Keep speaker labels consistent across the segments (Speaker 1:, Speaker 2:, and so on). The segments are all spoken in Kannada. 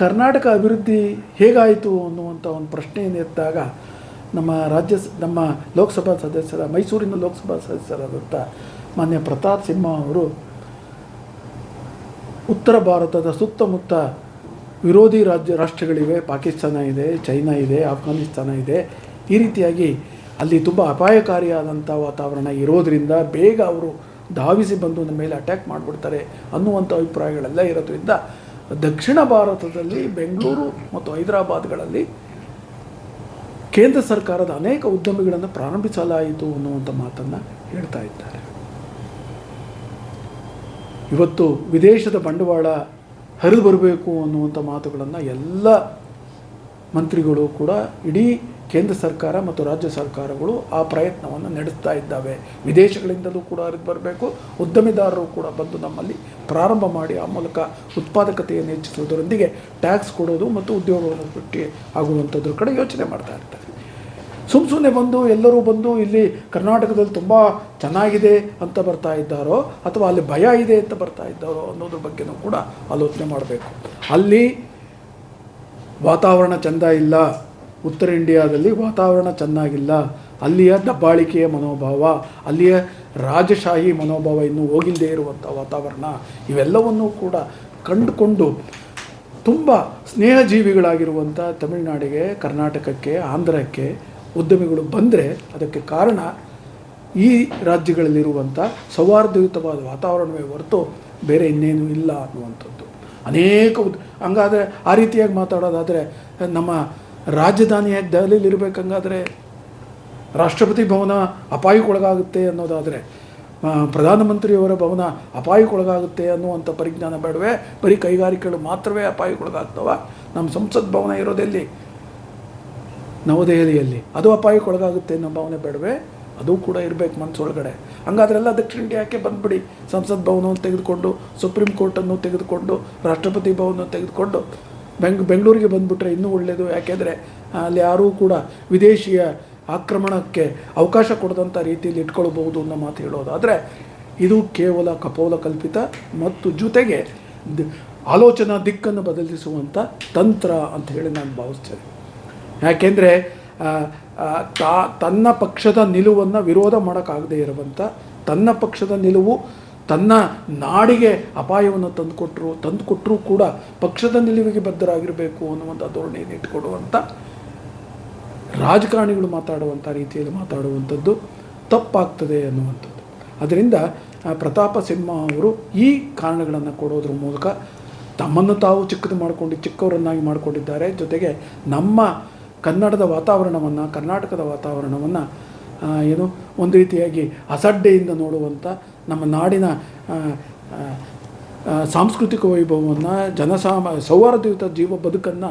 Speaker 1: ಕರ್ನಾಟಕ ಅಭಿವೃದ್ಧಿ ಹೇಗಾಯಿತು ಅನ್ನುವಂಥ ಒಂದು ಪ್ರಶ್ನೆಯನ್ನು ಎತ್ತಿದಾಗ ನಮ್ಮ ಲೋಕಸಭಾ ಸದಸ್ಯರ ಮೈಸೂರಿನ ಲೋಕಸಭಾ ಸದಸ್ಯರಾದಂಥ ಮಾನ್ಯ ಪ್ರತಾಪ್ ಸಿಂಹ ಅವರು ಉತ್ತರ ಭಾರತದ ಸುತ್ತಮುತ್ತ ವಿರೋಧಿ ರಾಷ್ಟ್ರಗಳಿವೆ, ಪಾಕಿಸ್ತಾನ ಇದೆ, ಚೈನಾ ಇದೆ, ಆಫ್ಘಾನಿಸ್ತಾನ ಇದೆ. ಈ ರೀತಿಯಾಗಿ ಅಲ್ಲಿ ತುಂಬ ಅಪಾಯಕಾರಿಯಾದಂಥ ವಾತಾವರಣ ಇರೋದರಿಂದ ಬೇಗ ಅವರು ಧಾವಿಸಿ ಬಂದು ನಮ್ಮ ಮೇಲೆ ಅಟ್ಯಾಕ್ ಮಾಡಿಬಿಡ್ತಾರೆ ಅನ್ನುವಂಥ ಅಭಿಪ್ರಾಯಗಳೆಲ್ಲ ಇರೋದ್ರಿಂದ ದಕ್ಷಿಣ ಭಾರತದಲ್ಲಿ ಬೆಂಗಳೂರು ಮತ್ತು ಹೈದರಾಬಾದ್ಗಳಲ್ಲಿ ಕೇಂದ್ರ ಸರ್ಕಾರದ ಅನೇಕ ಉದ್ಯಮಿಗಳನ್ನು ಪ್ರಾರಂಭಿಸಲಾಯಿತು ಅನ್ನುವಂಥ ಮಾತನ್ನು ಹೇಳ್ತಾ ಇದ್ದಾರೆ. ಇವತ್ತು ವಿದೇಶದ ಬಂಡವಾಳ ಹರಿದು ಬರಬೇಕು ಅನ್ನುವಂಥ ಮಾತುಗಳನ್ನು ಎಲ್ಲ ಮಂತ್ರಿಗಳು ಕೂಡ, ಇಡೀ ಕೇಂದ್ರ ಸರ್ಕಾರ ಮತ್ತು ರಾಜ್ಯ ಸರ್ಕಾರಗಳು ಆ ಪ್ರಯತ್ನವನ್ನು ನಡೆಸ್ತಾ ಇದ್ದಾವೆ. ವಿದೇಶಗಳಿಂದಲೂ ಕೂಡ ಹರಿದು ಬರಬೇಕು, ಉದ್ಯಮಿದಾರರು ಕೂಡ ಬಂದು ನಮ್ಮಲ್ಲಿ ಪ್ರಾರಂಭ ಮಾಡಿ ಆ ಮೂಲಕ ಉತ್ಪಾದಕತೆಯನ್ನು ಹೆಚ್ಚಿಸುವುದರೊಂದಿಗೆ ಟ್ಯಾಕ್ಸ್ ಕೊಡೋದು ಮತ್ತು ಉದ್ಯೋಗವನ್ನು ಸೃಷ್ಟಿ ಆಗುವಂಥದ್ರ ಕಡೆ ಯೋಚನೆ ಮಾಡ್ತಾ ಇರ್ತಾರೆ. ಸುಮ್ಮನೆ ಬಂದು ಎಲ್ಲರೂ ಬಂದು ಇಲ್ಲಿ ಕರ್ನಾಟಕದಲ್ಲಿ ತುಂಬ ಚೆನ್ನಾಗಿದೆ ಅಂತ ಬರ್ತಾ ಇದ್ದಾರೋ ಅಥವಾ ಅಲ್ಲಿ ಭಯ ಇದೆ ಅಂತ ಬರ್ತಾ ಇದ್ದಾರೋ ಅನ್ನೋದ್ರ ಬಗ್ಗೆನೂ ಕೂಡ ಆಲೋಚನೆ ಮಾಡಬೇಕು. ಅಲ್ಲಿ ವಾತಾವರಣ ಚೆಂದ ಇಲ್ಲ, ಉತ್ತರ ಇಂಡಿಯಾದಲ್ಲಿ ವಾತಾವರಣ ಚೆನ್ನಾಗಿಲ್ಲ, ಅಲ್ಲಿಯ ದಬ್ಬಾಳಿಕೆಯ ಮನೋಭಾವ, ಅಲ್ಲಿಯ ರಾಜಶಾಹಿ ಮನೋಭಾವ ಇನ್ನೂ ಹೋಗಿಲ್ಲದೆ ಇರುವಂಥ ವಾತಾವರಣ, ಇವೆಲ್ಲವನ್ನೂ ಕೂಡ ಕಂಡುಕೊಂಡು ತುಂಬ ಸ್ನೇಹಜೀವಿಗಳಾಗಿರುವಂಥ ತಮಿಳುನಾಡಿಗೆ, ಕರ್ನಾಟಕಕ್ಕೆ, ಆಂಧ್ರಕ್ಕೆ ಉದ್ಯಮಿಗಳು ಬಂದರೆ ಅದಕ್ಕೆ ಕಾರಣ ಈ ರಾಜ್ಯಗಳಲ್ಲಿರುವಂಥ ಸೌಹಾರ್ದಯುತವಾದ ವಾತಾವರಣವೇ ಹೊರತು ಬೇರೆ ಇನ್ನೇನು ಇಲ್ಲ ಅನ್ನುವಂಥದ್ದು. ಅನೇಕ ಹಂಗಾದರೆ ಆ ರೀತಿಯಾಗಿ ಮಾತಾಡೋದಾದರೆ ನಮ್ಮ ರಾಜಧಾನಿಯಾಗಿ ದೆಹಲಿಯಲ್ಲಿ ಇರಬೇಕಂಗಾದರೆ ರಾಷ್ಟ್ರಪತಿ ಭವನ ಅಪಾಯಕ್ಕೊಳಗಾಗುತ್ತೆ ಅನ್ನೋದಾದರೆ, ಪ್ರಧಾನಮಂತ್ರಿಯವರ ಭವನ ಅಪಾಯಕ್ಕೊಳಗಾಗುತ್ತೆ ಅನ್ನುವಂಥ ಪರಿಜ್ಞಾನ ಬೇಡವೇ? ಬರೀ ಕೈಗಾರಿಕೆಗಳು ಮಾತ್ರವೇ ಅಪಾಯಕ್ಕೊಳಗಾಗ್ತವ? ನಮ್ಮ ಸಂಸತ್ ಭವನ ಇರೋದೆಲ್ಲಿ? ನವದೆಹಲಿಯಲ್ಲಿ. ಅದು ಅಪಾಯಕ್ಕೊಳಗಾಗುತ್ತೆ ಅನ್ನೋ ಭಾವನೆ ಬೇಡವೇ? ಅದು ಕೂಡ ಇರಬೇಕು ಮನಸ್ಸೊಳಗಡೆ. ಹಂಗಾದ್ರೆಲ್ಲ ದಕ್ಷಿಣ ಇಂಡಿಯಾಕ್ಕೆ ಬಂದುಬಿಡಿ, ಸಂಸತ್ ಭವನವನ್ನು ತೆಗೆದುಕೊಂಡು, ಸುಪ್ರೀಂ ಕೋರ್ಟನ್ನು ತೆಗೆದುಕೊಂಡು, ರಾಷ್ಟ್ರಪತಿ ಭವನವನ್ನು ತೆಗೆದುಕೊಂಡು ಬೆಂಗಳೂರಿಗೆ ಬಂದುಬಿಟ್ರೆ ಇನ್ನೂ ಒಳ್ಳೆಯದು. ಯಾಕೆಂದರೆ ಅಲ್ಲಿ ಯಾರೂ ಕೂಡ ವಿದೇಶಿಯ ಆಕ್ರಮಣಕ್ಕೆ ಅವಕಾಶ ಕೊಡದಂಥ ರೀತಿಯಲ್ಲಿ ಇಟ್ಕೊಳ್ಬಹುದು ಅನ್ನೋ ಮಾತು ಹೇಳೋದಾದರೆ ಇದು ಕೇವಲ ಕಪೋಲ ಕಲ್ಪಿತ ಮತ್ತು ಜೊತೆಗೆ ಆಲೋಚನಾ ದಿಕ್ಕನ್ನು ಬದಲಿಸುವಂಥ ತಂತ್ರ ಅಂತ ಹೇಳಿ ನಾನು ಭಾವಿಸ್ತೇನೆ. ಯಾಕೆಂದರೆ ತನ್ನ ಪಕ್ಷದ ನಿಲುವನ್ನು ವಿರೋಧ ಮಾಡೋಕ್ಕಾಗದೇ ಇರುವಂಥ, ತನ್ನ ಪಕ್ಷದ ನಿಲುವು ತನ್ನ ನಾಡಿಗೆ ಅಪಾಯವನ್ನು ತಂದುಕೊಟ್ಟರೂ ಕೂಡ ಪಕ್ಷದ ನಿಲುವಿಗೆ ಬದ್ಧರಾಗಿರಬೇಕು ಅನ್ನುವಂಥ ಧೋರಣೆಯನ್ನು ಇಟ್ಕೊಡುವಂಥ ರಾಜಕಾರಣಿಗಳು ಮಾತಾಡುವಂಥ ರೀತಿಯಲ್ಲಿ ಮಾತಾಡುವಂಥದ್ದು ತಪ್ಪಾಗ್ತದೆ ಅನ್ನುವಂಥದ್ದು. ಅದರಿಂದ ಪ್ರತಾಪ ಸಿಂಹ ಅವರು ಈ ಕಾರಣಗಳನ್ನು ಕೊಡೋದ್ರ ಮೂಲಕ ತಮ್ಮನ್ನು ತಾವು ಚಿಕ್ಕವರನ್ನಾಗಿ ಮಾಡಿಕೊಂಡಿದ್ದಾರೆ. ಜೊತೆಗೆ ನಮ್ಮ ಕನ್ನಡದ ವಾತಾವರಣವನ್ನು, ಕರ್ನಾಟಕದ ವಾತಾವರಣವನ್ನು ಒಂದು ರೀತಿಯಾಗಿ ಅಸಡ್ಡೆಯಿಂದ ನೋಡುವಂಥ, ನಮ್ಮ ನಾಡಿನ ಸಾಂಸ್ಕೃತಿಕ ವೈಭವವನ್ನು, ಸೌಹಾರ್ದಯುತ ಬದುಕನ್ನು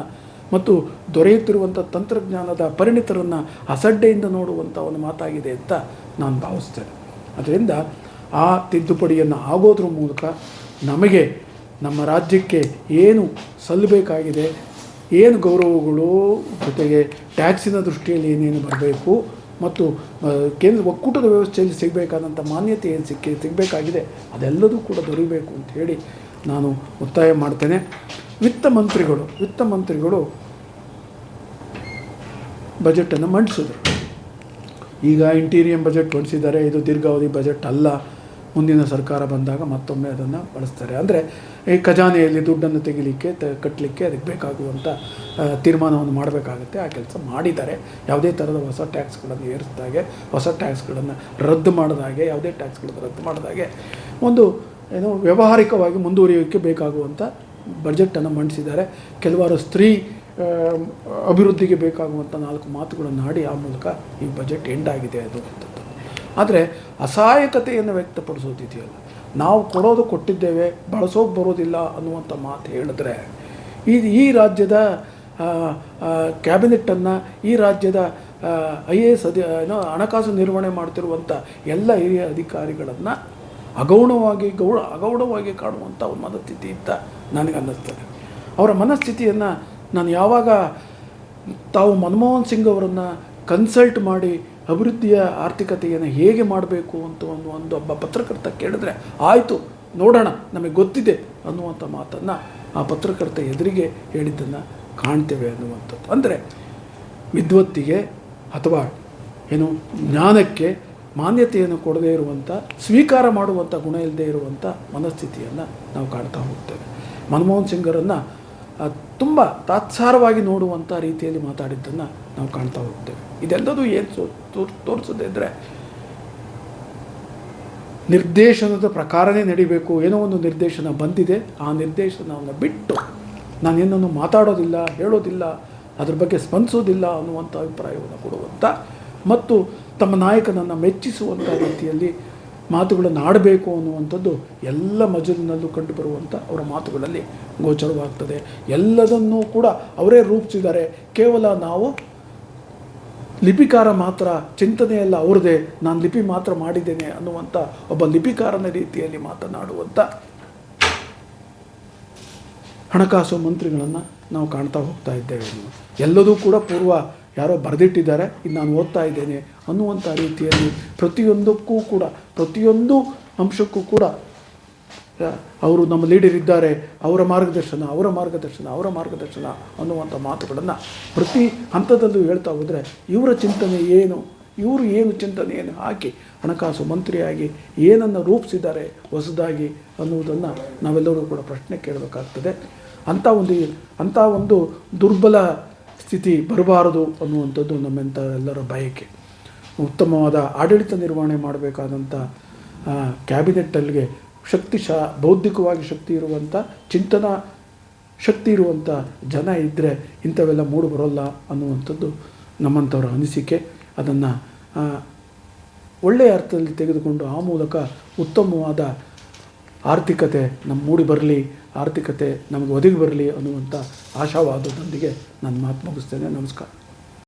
Speaker 1: ಮತ್ತು ದೊರೆಯುತ್ತಿರುವಂಥ ತಂತ್ರಜ್ಞಾನದ ಪರಿಣಿತರನ್ನು ಅಸಡ್ಡೆಯಿಂದ ನೋಡುವಂಥ ಒಂದು ಮಾತಾಗಿದೆ ಅಂತ ನಾನು ಭಾವಿಸ್ತೇನೆ. ಅದರಿಂದ ಆ ತಿದ್ದುಪಡಿಯನ್ನು ಆಗೋದ್ರ ಮೂಲಕ ನಮಗೆ ನಮ್ಮ ರಾಜ್ಯಕ್ಕೆ ಏನು ಸಲ್ಲಬೇಕಾಗಿದೆ, ಏನು ಗೌರವಗಳು, ಜೊತೆಗೆ ಟ್ಯಾಕ್ಸಿನ ದೃಷ್ಟಿಯಲ್ಲಿ ಏನೇನು ಬರಬೇಕು ಮತ್ತು ಕೇಂದ್ರ ಒಕ್ಕೂಟದ ವ್ಯವಸ್ಥೆಯಲ್ಲಿ ಸಿಗಬೇಕಾದಂಥ ಮಾನ್ಯತೆ ಏನು ಸಿಗಬೇಕಾಗಿದೆ ಅದೆಲ್ಲದೂ ಕೂಡ ದೊರೆಯಬೇಕು ಅಂತ ಹೇಳಿ ನಾನು ಒತ್ತಾಯ ಮಾಡ್ತೇನೆ. ವಿತ್ತ ಮಂತ್ರಿಗಳು ಬಜೆಟನ್ನು ಮಂಡಿಸಿದ್ರು. ಈಗ ಇಂಟೀರಿಯಂ ಬಜೆಟ್ ಮಂಡಿಸಿದ್ದಾರೆ. ಇದು ದೀರ್ಘಾವಧಿ ಬಜೆಟ್ ಅಲ್ಲ. ಮುಂದಿನ ಸರ್ಕಾರ ಬಂದಾಗ ಮತ್ತೊಮ್ಮೆ ಅದನ್ನು ಬಳಸ್ತಾರೆ. ಅಂದರೆ ಈ ಖಜಾನೆಯಲ್ಲಿ ದುಡ್ಡನ್ನು ಕಟ್ಟಲಿಕ್ಕೆ ಅದಕ್ಕೆ ಬೇಕಾಗುವಂಥ ತೀರ್ಮಾನವನ್ನು ಮಾಡಬೇಕಾಗುತ್ತೆ. ಆ ಕೆಲಸ ಮಾಡಿದ್ದಾರೆ. ಯಾವುದೇ ಥರದ ಹೊಸ ಟ್ಯಾಕ್ಸ್ಗಳನ್ನು ಏರಿಸಿದಾಗೆ, ಹೊಸ ಟ್ಯಾಕ್ಸ್ಗಳನ್ನು ರದ್ದು ಮಾಡಿದಾಗೆ, ಯಾವುದೇ ಟ್ಯಾಕ್ಸ್ಗಳನ್ನು ರದ್ದು ಮಾಡಿದಾಗೆ ಒಂದು ವ್ಯಾವಹಾರಿಕವಾಗಿ ಮುಂದುವರಿಯೋಕ್ಕೆ ಬೇಕಾಗುವಂಥ ಬಜೆಟನ್ನು ಮಂಡಿಸಿದ್ದಾರೆ. ಕೆಲವಾರು ಸ್ತ್ರೀ ಅಭಿವೃದ್ಧಿಗೆ ಬೇಕಾಗುವಂಥ 4 ಮಾತುಗಳನ್ನು ಆಡಿ ಆ ಮೂಲಕ ಈ ಬಜೆಟ್ ಎಂಡ್ ಆಗಿದೆ ಅನ್ನುವಂಥದ್ದು. ಆದರೆ ಅಸಹಾಯಕತೆಯನ್ನು ವ್ಯಕ್ತಪಡಿಸೋದಿದೆಯಲ್ಲ, ನಾವು ಕೊಟ್ಟಿದ್ದೇವೆ, ಬಳಸೋಕೆ ಬರೋದಿಲ್ಲ ಅನ್ನುವಂಥ ಮಾತು ಹೇಳಿದ್ರೆ ಈ ರಾಜ್ಯದ ಕ್ಯಾಬಿನೆಟ್ಟನ್ನು, ಈ ರಾಜ್ಯದ IAS ಹಣಕಾಸು ನಿರ್ವಹಣೆ ಮಾಡ್ತಿರುವಂಥ ಎಲ್ಲ ಹಿರಿಯ ಅಧಿಕಾರಿಗಳನ್ನು ಅಗೌಣವಾಗಿ ಕಾಣುವಂಥ ಒಂದು ಮನಸ್ಥಿತಿ ಅಂತ ನನಗನ್ನಿಸ್ತದೆ. ಅವರ ಮನಸ್ಥಿತಿಯನ್ನು ನಾನು ಯಾವಾಗ ತಾವು ಮನಮೋಹನ್ ಸಿಂಗ್ ಅವರನ್ನು ಕನ್ಸಲ್ಟ್ ಮಾಡಿ ಅಭಿವೃದ್ಧಿಯ ಆರ್ಥಿಕತೆಯನ್ನು ಹೇಗೆ ಮಾಡಬೇಕು ಅಂತ ಒಬ್ಬ ಪತ್ರಕರ್ತ ಕೇಳಿದ್ರೆ, ಆಯಿತು ನೋಡೋಣ, ನಮಗೆ ಗೊತ್ತಿದೆ ಅನ್ನುವಂಥ ಮಾತನ್ನು ಆ ಪತ್ರಕರ್ತ ಎದುರಿಗೆ ಹೇಳಿದ್ದನ್ನು ಕಾಣ್ತೇವೆ ಅನ್ನುವಂಥದ್ದು. ಅಂದರೆ ವಿದ್ವತ್ತಿಗೆ ಅಥವಾ ಏನು ಜ್ಞಾನಕ್ಕೆ ಮಾನ್ಯತೆಯನ್ನು ಕೊಡದೇ ಇರುವಂಥ, ಸ್ವೀಕಾರ ಮಾಡುವಂಥ ಗುಣ ಇಲ್ಲದೆ ಇರುವಂಥ ಮನಸ್ಥಿತಿಯನ್ನು ನಾವು ಕಾಣ್ತಾ ಹೋಗ್ತೇವೆ. ಮನಮೋಹನ್ ಸಿಂಗರನ್ನು ತುಂಬ ತಾತ್ಸಾರವಾಗಿ ನೋಡುವಂಥ ರೀತಿಯಲ್ಲಿ ಮಾತಾಡಿದ್ದನ್ನು ನಾವು ಕಾಣ್ತಾ ಹೋಗ್ತೇವೆ. ಇದೆಲ್ಲದೂ ಏನು ತೋರಿಸೋದೇ ಇದ್ದರೆ ನಿರ್ದೇಶನದ ಪ್ರಕಾರನೇ ನಡಿಬೇಕು. ಏನೋ ಒಂದು ನಿರ್ದೇಶನ ಬಂದಿದೆ, ಆ ನಿರ್ದೇಶನವನ್ನು ಬಿಟ್ಟು ನಾನೇನನ್ನು ಮಾತಾಡೋದಿಲ್ಲ, ಹೇಳೋದಿಲ್ಲ, ಅದ್ರ ಬಗ್ಗೆ ಸ್ಪಂದಿಸೋದಿಲ್ಲ ಅನ್ನುವಂಥ ಅಭಿಪ್ರಾಯವನ್ನು ಕೊಡುವಂಥ ಮತ್ತು ತಮ್ಮ ನಾಯಕನನ್ನು ಮೆಚ್ಚಿಸುವಂಥ ರೀತಿಯಲ್ಲಿ ಮಾತುಗಳನ್ನು ಆಡಬೇಕು ಅನ್ನುವಂಥದ್ದು ಎಲ್ಲ ಮಜಲಿನಲ್ಲೂ ಕಂಡುಬರುವಂಥ ಅವರ ಮಾತುಗಳಲ್ಲಿ ಗೋಚರವಾಗ್ತದೆ. ಎಲ್ಲದನ್ನೂ ಕೂಡ ಅವರೇ ರೂಪಿಸಿದ್ದಾರೆ. ಕೇವಲ ನಾವು ಲಿಪಿಕಾರ ಮಾತ್ರ, ಚಿಂತನೆಯೆಲ್ಲ ಅವ್ರದ್ದೇ, ನಾನು ಲಿಪಿ ಮಾತ್ರ ಮಾಡಿದ್ದೇನೆ ಅನ್ನುವಂಥ ಒಬ್ಬ ಲಿಪಿಕಾರನ ರೀತಿಯಲ್ಲಿ ಮಾತನಾಡುವಂಥ ಹಣಕಾಸು ಮಂತ್ರಿಗಳನ್ನು ನಾವು ಕಾಣ್ತಾ ಹೋಗ್ತಾ ಇದ್ದೇವೆ. ಎಲ್ಲದೂ ಕೂಡ ಪೂರ್ವ ಯಾರೋ ಬರೆದಿಟ್ಟಿದ್ದಾರೆ, ಇದು ನಾನು ಓದ್ತಾ ಇದ್ದೇನೆ ಅನ್ನುವಂಥ ರೀತಿಯಲ್ಲಿ ಪ್ರತಿಯೊಂದಕ್ಕೂ ಕೂಡ, ಪ್ರತಿಯೊಂದು ಅಂಶಕ್ಕೂ ಕೂಡ ಅವರು ನಮ್ಮ ಲೀಡರ್ ಇದ್ದಾರೆ, ಅವರ ಮಾರ್ಗದರ್ಶನ ಅನ್ನುವಂಥ ಮಾತುಗಳನ್ನು ಪ್ರತಿ ಹಂತದಲ್ಲೂ ಹೇಳ್ತಾ ಹೋದರೆ ಇವರ ಚಿಂತನೆ ಏನು, ಇವರು ಏನು ಚಿಂತನೆಯನ್ನು ಹಾಕಿ ಹಣಕಾಸು ಮಂತ್ರಿಯಾಗಿ ಏನನ್ನು ರೂಪಿಸಿದ್ದಾರೆ ಹೊಸದಾಗಿ ಅನ್ನುವುದನ್ನು ನಾವೆಲ್ಲರೂ ಕೂಡ ಪ್ರಶ್ನೆ ಕೇಳಬೇಕಾಗ್ತದೆ. ಅಂಥ ಒಂದು ದುರ್ಬಲ ಸ್ಥಿತಿ ಬರಬಾರದು ಅನ್ನುವಂಥದ್ದು ನಮ್ಮೆಂಥ ಎಲ್ಲರ ಬಯಕೆ. ಉತ್ತಮವಾದ ಆಡಳಿತ ನಿರ್ವಹಣೆ ಮಾಡಬೇಕಾದಂಥ ಕ್ಯಾಬಿನೆಟ್ಟಲ್ಲಿಗೆ ಬೌದ್ಧಿಕವಾಗಿ ಶಕ್ತಿ ಇರುವಂಥ, ಚಿಂತನಾ ಶಕ್ತಿ ಇರುವಂಥ ಜನ ಇದ್ದರೆ ಇಂಥವೆಲ್ಲ ಮೂಡು ಬರೋಲ್ಲ ಅನ್ನುವಂಥದ್ದು ನಮ್ಮಂಥವರ ಅನಿಸಿಕೆ. ಅದನ್ನು ಒಳ್ಳೆಯ ಅರ್ಥದಲ್ಲಿ ತೆಗೆದುಕೊಂಡು ಆ ಮೂಲಕ ಉತ್ತಮವಾದ ಆರ್ಥಿಕತೆ ನಮ್ಮ ಮೂಡಿ ಬರಲಿ, ಆರ್ಥಿಕತೆ ನಮಗೆ ಒದಗಿ ಬರಲಿ ಅನ್ನುವಂಥ ಆಶಾವಾದದೊಂದಿಗೆ ನಾನು ಮಾತು ಮುಗಿಸ್ತೇನೆ. ನಮಸ್ಕಾರ.